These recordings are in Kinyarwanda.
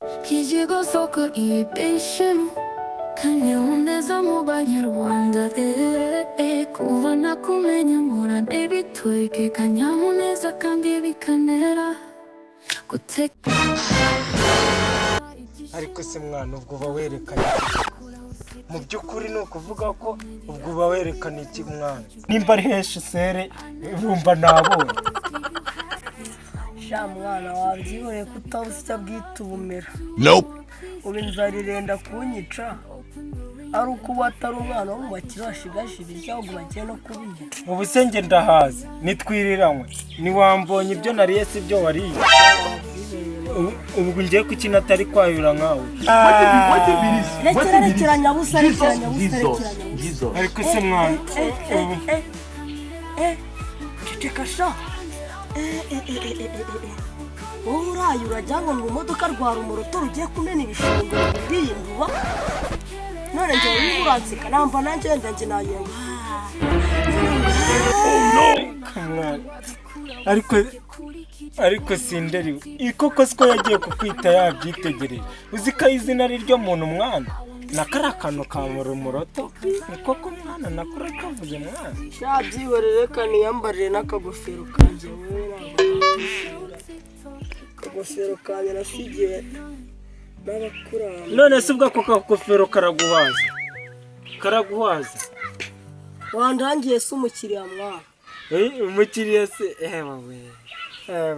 Kijigo soko ibishimo kanyamuneza mu banyarwanda kuva nakumenya mpora ibitwege kanyamuneza kandi bikanera guteka. ariko se mwana ubwo uba werekana mu by'ukuri ni ukuvuga ko ubwo uba werekana iki mwana nimba ari henshi sere bumva nabonye sha mwana wabyiboneye kutabusya bwitubumera ubu inzara irenda kunyica ari uko uba atari umwana wo mu bakire washigashirije ahubwo bagiye no kubirya. ubu se njye ndahazi nitwiriranywe niwambonye ibyo nariye si byo wariye ubwo ngiye kuki natari kwayura nkawe rekera nyabusa ariko se mwana ceceka sha wowe urayura cyangwa ngo imodoka rwara umuroto rugiye kumena ibishingwe birinduba none njyewe niba uransika namba nanjye wenda njye nayenga ariko sinderiwe ikoko siko yagiye kukwita yabyitegereje uzi ko izina ari ryo muntu mwana nakara kantu ka muroto niko ko mwana nakora kavuze mwana sha byihorere kaniyambarire n'akagofero kanjye akagofero kanjye nasigiye n'abakurambere. none se ubwo ako kagofero karaguhaza wandangiye se umukiriya mwana umukiriya se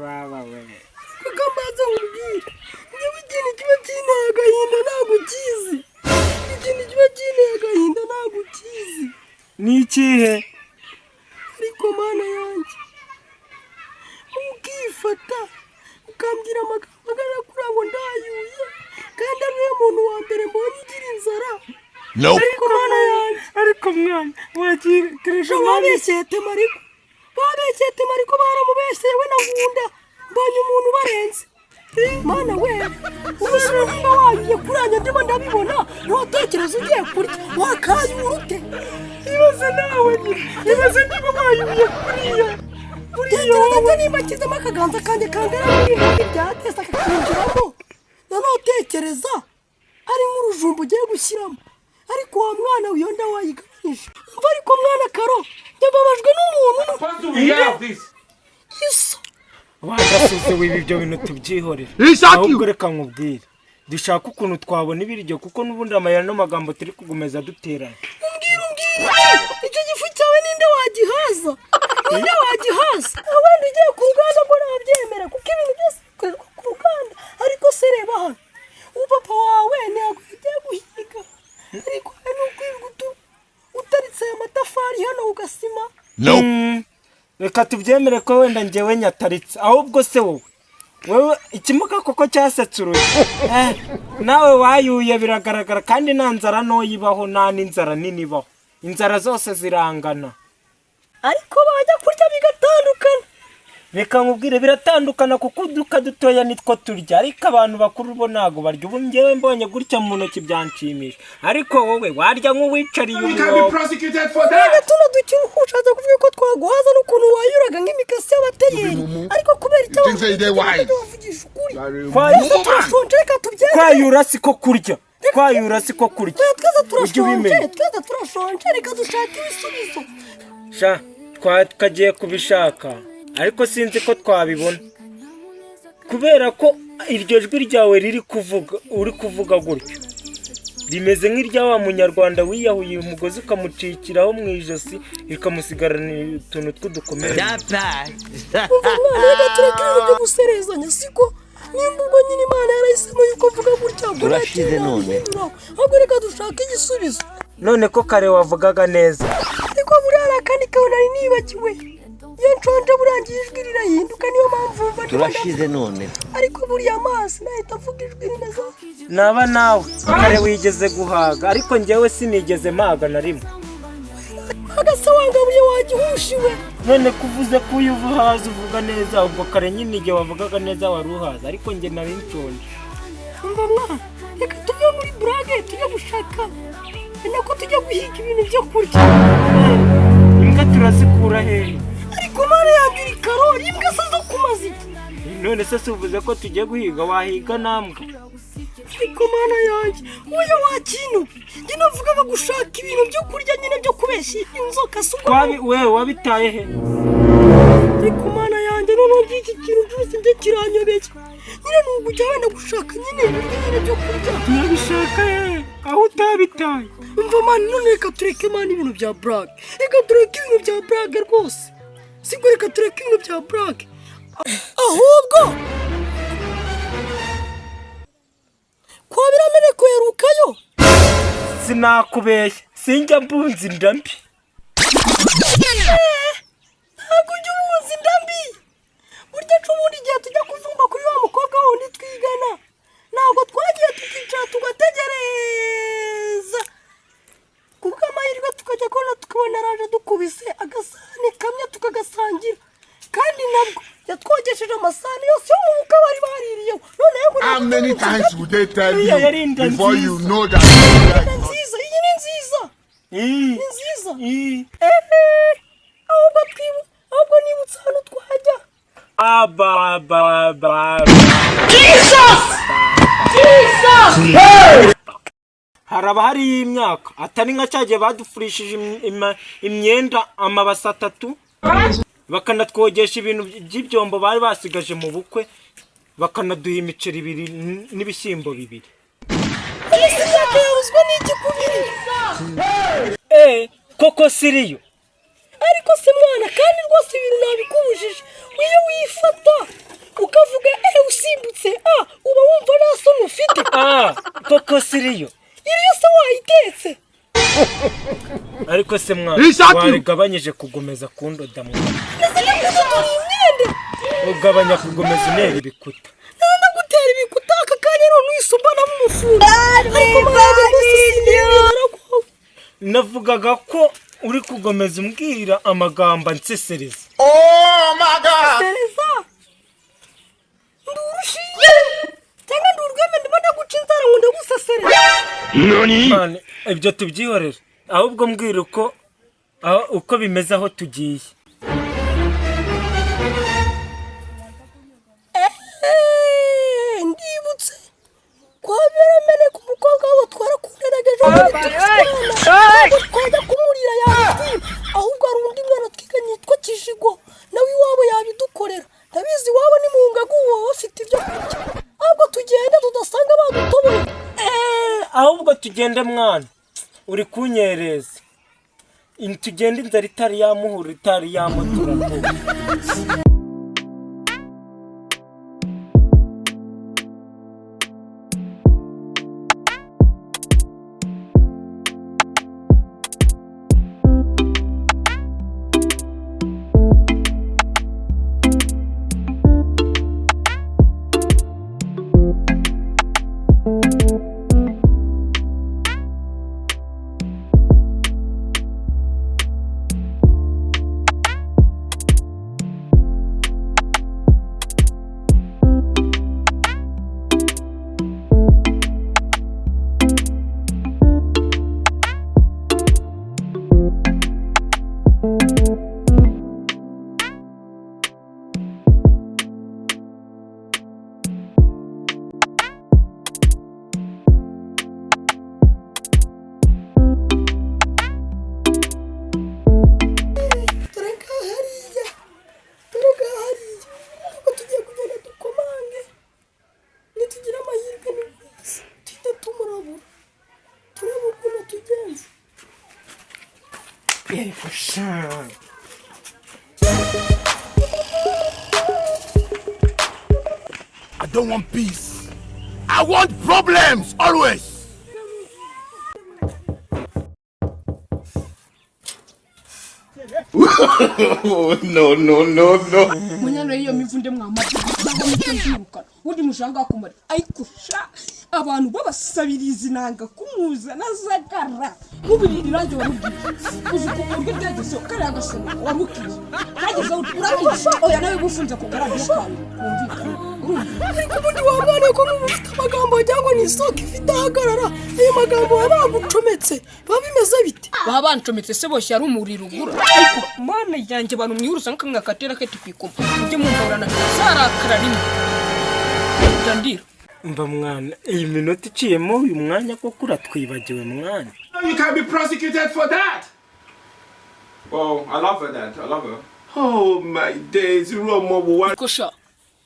baba we kukambaza nkubwire njyewe ikintu kiba kinteye agahinda ntabwo ukizi ni ikihe ariko mana yanjye ukifata ukambwira amagambo agana kuri ngo ndayuye kandi ari we muntu wa mbere mbonye ugira inzara ariko mana yanjye ariko mwana wagirisha babeshyeye temariko baramubeshyeye we na ngunda mbonye umuntu ubarenze mana we ubusura niba wayuye kuranya ndimo ndabibona ntutekereza ugiye kurya wakayura ute ibaze nawe ibaze niba wayuye tekereza niba akizemo akaganza kanjye kangana n'ibintu byatesa kakinjiramo noneho utekereza ari nk'urujumba ugiye gushyiramo ariko wa mwana wiyonda wayigabanyije umva ariko mwana karo yababajwe n'umuntu isa wagasuze wiba ibyo bintu tubyihorera ahubwo reka nkubwire dushaka ukuntu twabona ibiryo kuko n'ubundi amayira n'amagambo turi kugumeza duterana. umbwira icyo gifu cyawe ninde wagihaza wenda ugiye ku ruganda ngo nabyemera kuko ibintu byose bikorerwa ku ruganda ariko se reba hano papa wawe ntabwo yagiye guhiga ariko hari n'ubwirwa utaritse aya matafari hano ugasima reka tubyemere ko wenda njyewe nyataritse ahubwo se wowe ikimuga koko cyasetse urugi nawe wayuye biragaragara kandi nta nzara ntoya ibaho nta n'inzara nini ibaho inzara zose zirangana ariko bajya kurya bigatandukana. reka nkubwire biratandukana kuko uduka dutoya nitwo turya ariko abantu bakuru bo ntago barya ubu njyewe mbonye gutya mu ntoki byanshimisha ariko wowe warya nk'uwicariye umwobo tuno dukiri ushatse kuvuga ko twaguhaza n'ukuntu wayuraga nk'imikasi y'abateyeri ariko kubera icyo bavugisha ukuri turashonje reka tubyemere kwayura siko kurya twese turashonje reka dushake ibisubizo sha twakagiye kubishaka ariko sinzi ko twabibona kubera ko iryo jwi ryawe uri kuvuga gutyo rimeze nk'irya wa munyarwanda wiyahuye umugozi ukamucikiraho mu ijosi ikamusigarana utuntu tw'udukomere reka tureke ibintu byo guserezanya siko nimba ubwo nyine imana yarahisemo yuko mvuga gutya turashize none ahubwo reka dushake igisubizo none ko kare wavugaga neza ariko buriya hari akandi kantu nari nibagiwe iyo nshonje burangiye ijwi rirahinduka niyo mpamvu mva turashize none ariko buriya amazi nahita avuga ijwi rimeze naba nawe kare wigeze guhaga ariko njyewe sinigeze mpaga na rimwe agasa wangaburiye wagihushiwe none kuvuze ko uyu uhaza uvuga neza ubwo kare nyine igihe wavugaga neza wari uhaza ariko njye nari nshonje umva mwana reka tujye muri burage tujye gushaka nako tujya guhiga ibintu byo kurya imbwa turazikura hehe ariko mara yangira ikarori imbwa se zo kumaza iki none se uvuze ko tugiye guhiga wahiga nambwa ariko mana yanjye uyu wakintu njye navugaga gushaka ibintu byo kurya nyine byo kubeshya inzoka se wewe wabitaye he? ariko mana yanjye noneho iki kintu cyose njye kiranyobeye nyine n'ubujya wenda gushaka nyine ibintu byo kurya Turabishaka he? Aho utabitaye? umva mani none reka tureke mani ibintu bya brag, reka tureke ibintu bya brag rwose siko, reka tureke ibintu bya brag ahubwo kwa biramene kwerukayo Sinakubeshya, sinjya mbunza inda mbi. ntabwo ujya ubunza inda mbi. Burya c'ubundi igihe tujya kuvumba kuri wa mukobwa wundi twigana ntabwo twagiye tukicara tugategereza kubw'amahirwe tukajya kubona tukabona araje dukubise agasahani kamwe tukagasangira, kandi nabwo yatwogesheje amasahani yose yo mu bukwe bari baririyeho. How many times would they tell you before you know that? nziza iyi ni nziza Ii. ni nziza Ii. ahubwo nibutse hano twajya haraba hari imyaka atari nka cyagiye badufurishije imyenda amabasi 3 bakanatwogesha ibintu by'ibyombo bari basigaje mu bukwe, bakanaduha imiceri 2 n'ibishyimbo 2. yakayaruzwa n'iki kubiri Koko siriyo. ariko se mwana kandi rwose ibintu nabikubujije wiyo wifata ukavuga usimbutse uba wumva nta soni ufite. Koko siriyo. iriyo se wayitetse Ariko se mwana warigabanyije kugomeza kundoda mwana. Ugabanya kugomeza intera ibikuta. Ndagutera ibikuta aka kanya none wisubana mu mufungo. Navugaga ko uri kugomeza umbwira amagambo ansesereza. Oh my God! Sereza ndurushiye cyangwa ndurweme ndibona guca inzara ngo ndagusesereza. Nani? Ibyo tubyihorera. Ahubwo mbwira uko bimeze aho tugiye. Ndibutse kwa biramene ku mukobwa wabo twarakundanageje twajya kumurira yawe, ahubwo hari undi mwana twiganye yitwa Kijigo nawe iwabo yabidukorera. Ndabizi iwabo ni mu ngagu wowe bafite ibyo kurya, ahubwo tugende tudasanga badutoboye. Ahubwo tugende mwana, uri kunyereza. Tugende inzara itari yamuhura itari yamutura. I don't want peace. I want problems always. No. Munyana iyo mivunde mwamata cyangwa mutendurukana undi mushanga kumara ariko sha abantu babasabiriza nanga kumuza nazagara ubirira ranje warubwiye uzuko urwe byagize kare agasoma wamukiye hageze urabizi oya nawe gufunza kugarabye kandi kumvikana ariko ubundi wamwana ko n'ufite amagambo cyangwa ni isoko ifite ahagarara ayo magambo bagucometse baba bimeze bite baba bancometse se boshye ari umuriro ugura ariko mana yanjye abantu mwihuruza nk'akatera ke tukikoma ujye mumvurana zarakara rimwe ndandira mba mwana iyi minota iciyemo uyu mwanya koko uratwibagiwe mwana. You can be prosecuted for that. Oh, I love her, Dad. I love her. Oh my days, kosha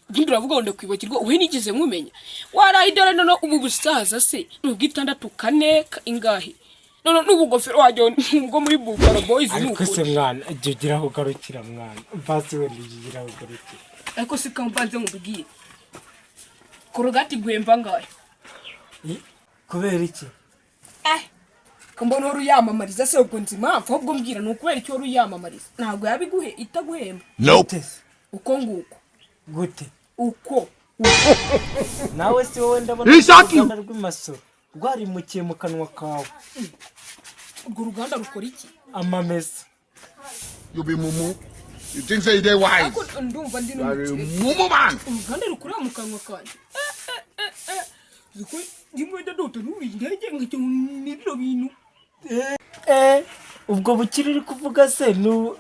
ndindura vuga ngo kwibagirwa uhe nigeze nkumenya warayidore none ubu busaza se n'ubwitandatu kane ingahe none n'ubugofero wajyo ngo muri Buffalo Boys nuko se mwana agira aho garukira mwana basi we ndigira aho garukira ariko se kambanze ngubwiye korogati gwemba ngahe kubera iki kambona uruyamamariza se ubwo nzima mfa ubwo mbwira n'ukubera icyo uruyamamariza ntago yabiguhe itaguhemba Nope. uko nguko gute uko nawe si wowe ndabona uruganda rw'imasoro rwarimukiye mu kanwa kawe. urwo ruganda rukora iki? Amamesa. You be mumu. You think say they wise? Ndumva ndi mumu man. uruganda rukora mu kanwa kanje ziko ndimwe ndadoto nuri ndege ngicyo niro bintu ubwo bukiri uri kuvuga se nuwo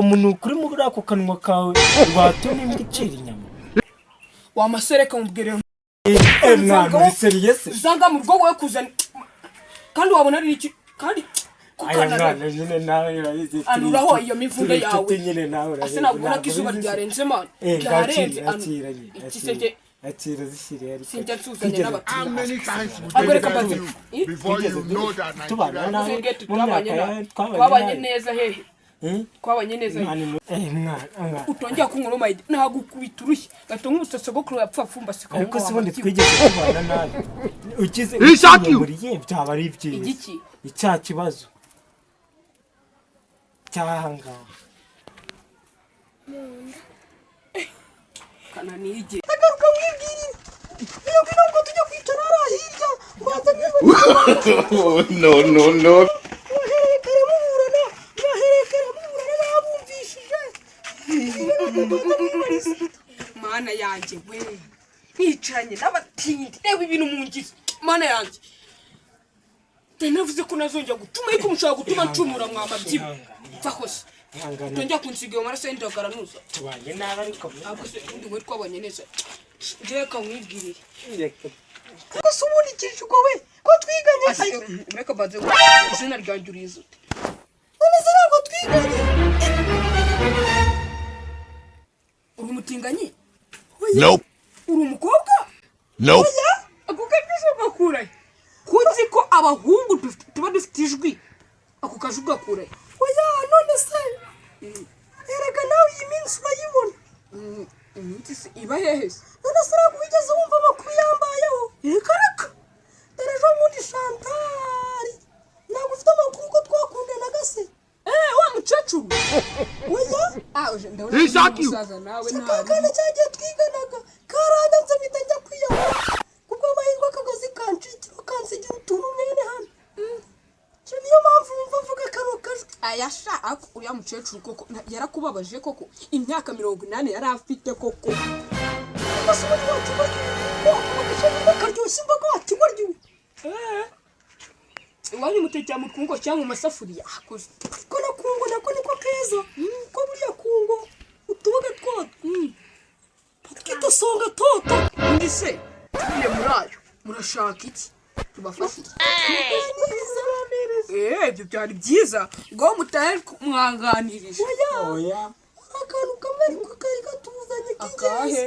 muntu kuri muri ako kanwa kawe watumye imbicira inyama wamasereka mubwire mwana serious zanga mu rwo we kuzana kandi wabona ari iki kandi kukana nyine nawe urayizi anuraho iyo mivuga yawe nyine nawe urayizi ase nabona kizuba ryarenze man ryarenze akiranye atira zishire ari sinjya tuzanye n'abatinya agoreka bazi before you know that tubana twabanye neza hehe twabanye neza mwana utongera kunkoroma ntago kubiturushye gato nk'umusatsi gokuru yapfapfumba sika ariko se bonde twigeze kubana nawe ukize muri byaba ari byiza igiki icya kibazo cyahanga kana nige agaruka mwibwirira iyo ngo tujya kwicara hirya kwanza no mana yanjye we nticaranye n'abatindi reba ibintu mungize mana yanjye navuze ko nazongera gutuma ariko mushaka gutuma ncumura mwama byiba vakose tongera kunsiga iyo maraso y'indagara nuza tubanye nabi ariko we twabanye neza njyewe kamwibwirire ko subuni Kijigo we ko twiganye reka baze izina ryanjye urizo none se ntabwo twiganye uri umutinganyi Nope. uri umukobwa Nope. ako kajisho gakurahe kuzi ko abahungu tuba dufite ijwi ako kaje ugakurahe oya none se erega nawe iyi minsi urayibona iminsi se iba hehe se none se ntabwo wigeze wumva amakuru yambayeho reka dore ejo bundi Shantari ntabwo ufite amakuru ko twakundanaga se wa mukecuru oya uje ndabona umusaza nawe kakana cyagiye twiganaga karandanze mpita njya kwiyahura kubwo amahirwe akagozi kancikira kansigira utuntu mwene hano cyo niyo mpamvu wumva mvuga kano kajwi ayasha ako uriya mukecuru koko yarakubabaje koko imyaka 80 yari afite koko basubira wacu baryo karyoshye imboga wacu baryo iwanyu mutekera mu twungo cyangwa mu masafuriya akoze ko na kungo nako niko keza ko buriya kungo utuboga twoto kitosonga toto ndi se tugiye murayo murashaka iki tubafashe ibyo byari byiza ngo mutahe mwanganirije oya akantu kamwe ariko kari katuzanye akahe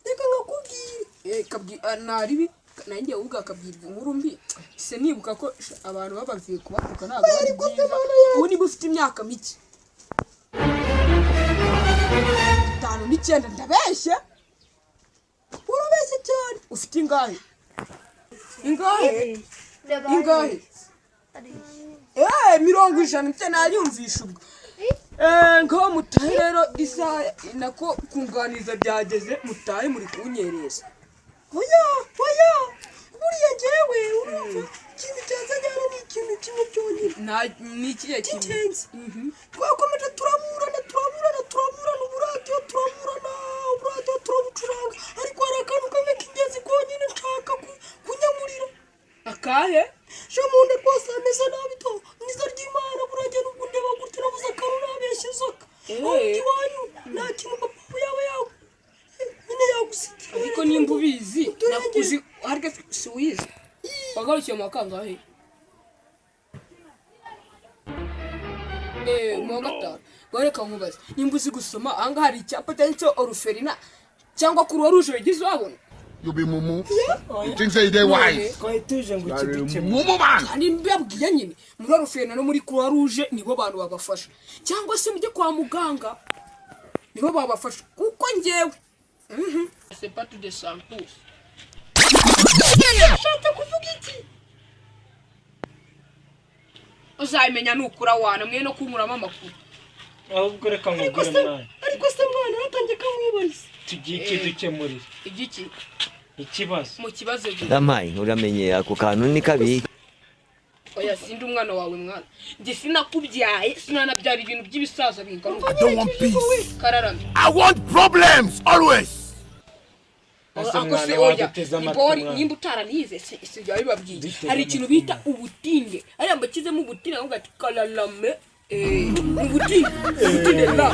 reka ngakubwire kabwira naribi nanjye ubwa kabwirwa inkuru mbi se nibuka ko abantu babaviye kubatuka ntabwo ari byiza ubu niba ufite imyaka mike 5 ndabeshye urabeshye cyane ufite ingahe ingahe 50 mfite nayumvisha ubwo ngaho mutahe rero isaha nako kunganiza byageze mutahe muri kunyereza oya buriya jewe urumva ikintu cyazanye hano ni ikintu kimwe cyonyine ni ikihe kintu twakomeje turaburana uburadiyo turabucuranga ariko hari akantu kamwe k'ingenzi konyine nshaka kunyamurira akahe sha munde rwose ameze nabi to mwiza ry'Imana burajya n'ubwo ndeba gutyo nabuze akantu nabeshye inzoka iwanyu nta kintu papa yawe nyine yagusigiye ariko nimba ubizi ndabizi nakuzi harike siwize wagarukiye mu kangahe mu gatanu bareka nkubaze nimba uzi gusoma anga hari icyapa cyanditseho oruferina cyangwa kuruwa ruje bigize wabona You be mumu. You think say they wise? Mumu man. Kandi mbabwiye nyine muri oruferina no muri kuruwa ruje nibo bantu babafasha cyangwa se mujye kwa muganga nibo babafasha kuko ngewe c'est pas tout de santos shaka kuvuga iki uzayimenya nukura wana mwe no kunkuramo amakuru ahubwo reka nkubwire mwana ariko se mwana natangiye kamwiboneza tugiye dukemurira igiki ikibazo mu kibazo Damayi uramenye ako kantu ni kabi. oya sindi umwana wawe mwana nge sinakubyaye sinanabyara ibintu by'ibisaza bingana I don't want peace. kararame I want problems always. nimba utaranize si bya bibabwiye hari ikintu bita ubutinde ariya mbakizemo ubutinde avuga ati kararame ubutinde la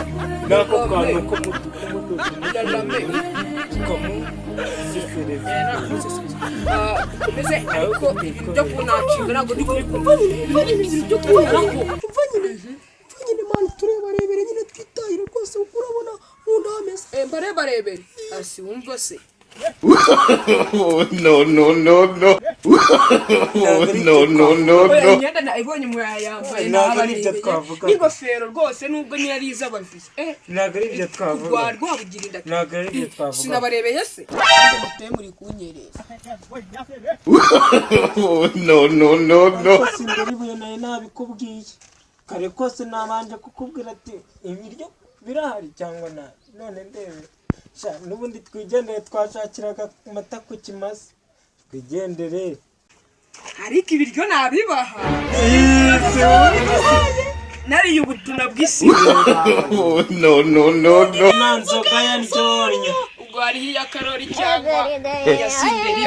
nako kantu ko kararame mbese ariko ibyo kunacinga ntabwo ndi kubikumva ibyo kunarako nyine mwana turebarebere nyine twitahire rwose kuko urabona nkunda hameze barebarebere asi wumva se No, no, no, no. No, no, no, no. imyenda nayibonye mwayambaye n'ingofero rwose nubwo niyo ari iz'abavizi ntabwo ari ibyo twavuga urwa rwabugira inda ntabwo ari ibyo twavuga sinabarebeye se muteye muri kunyereza No, no, no, no. sindaribuye nayo nabikubwiye kare kose nabanje kukubwira ati ibiryo birahari cyangwa nabi none ndebe n'ubundi twigendere twashakiraga amata ku kimasa twigendere ariko ibiryo nabibaha nariye ubutuna bw'isi No, no, no, no. nta nzoga ya ndyonya ubwo hariho iya karori cyangwa iya sinderi